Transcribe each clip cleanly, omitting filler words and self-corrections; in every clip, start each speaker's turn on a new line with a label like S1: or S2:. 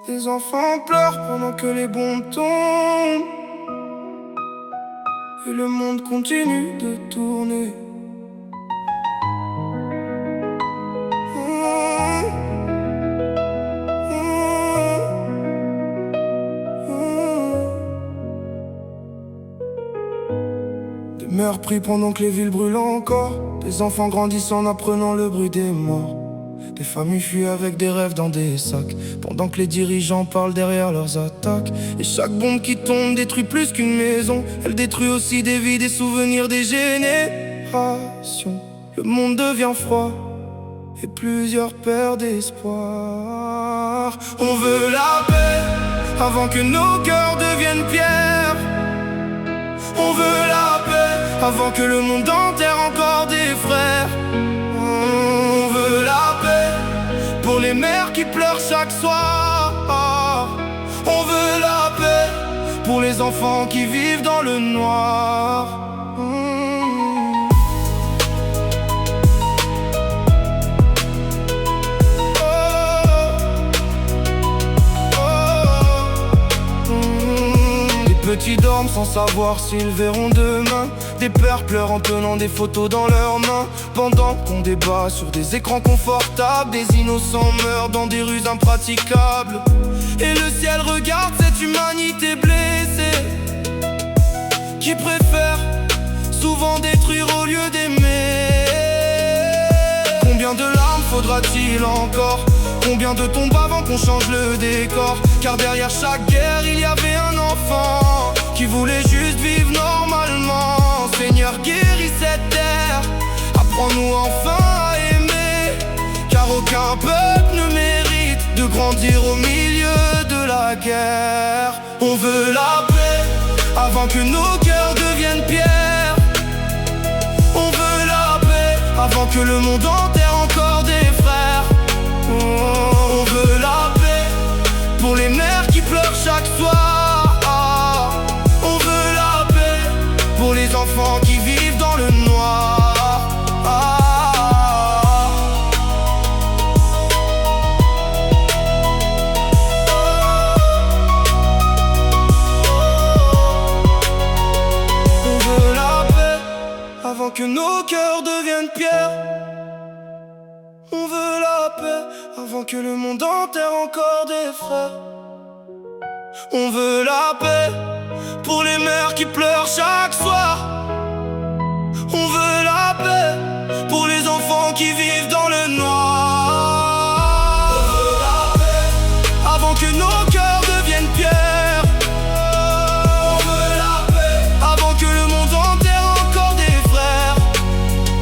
S1: Les enfants pleurent pendant que les bombes tombent, et le monde continue de tourner. Des mères pris pendant que les villes brûlent encore, des enfants grandissent en apprenant le bruit des morts. Des familles fuient avec des rêves dans des sacs, pendant que les dirigeants parlent derrière leurs attaques. Et chaque bombe qui tombe détruit plus qu'une maison, elle détruit aussi des vies, des souvenirs, des générations. Le monde devient froid et plusieurs perdent espoir. On veut la paix avant que nos cœurs deviennent pierres. On veut la paix avant que le monde enterre encore des frères. On veut la paix pour les mères qui pleurent chaque soir. On veut la paix pour les enfants qui vivent dans le noir. Les petits dorment sans savoir s'ils verront demain. Des pères pleurent en tenant des photos dans leurs mains, pendant qu'on débat sur des écrans confortables. Des innocents meurent dans des rues impraticables, et le ciel regarde cette humanité blessée, qui préfère souvent détruire au lieu d'aimer. Combien de larmes faudra-t-il encore? Combien de tombes avant qu'on change le décor? Car derrière chaque guerre il y avait un enfant qui voulait juste vivre normalement. Seigneur, guéris cette terre, apprends-nous enfin à aimer, car aucun peuple ne mérite de grandir au milieu de la guerre. On veut la paix avant que nos cœurs deviennent pierres. On veut la paix avant que le monde enterre encore des frères. On veut la paix pour les mères qui pleurent chaque soir. On veut la paix pour les enfants qui vivent dans le noir. On veut la paix avant que nos cœurs deviennent pierres. On veut la paix avant que le monde enterre encore des frères. On veut la paix pour les mères qui pleurent chaque soir. On veut la paix pour les enfants qui vivent dans le noir. On veut la paix avant que nos cœurs deviennent pierres. On veut la paix avant que le monde enterre encore des frères.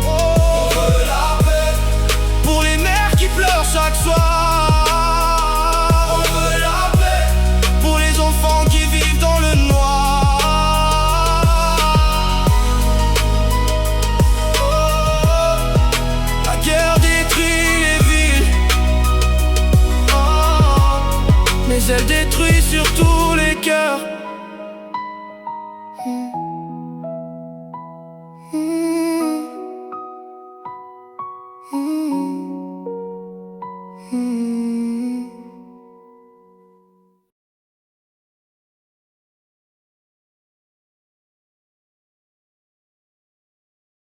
S1: On veut la paix pour les mères qui pleurent chaque soir. On veut la paix pour les enfants qui vivent dans le noir. La guerre détruit les villes, mais elle détruit surtout les cœurs. Mm.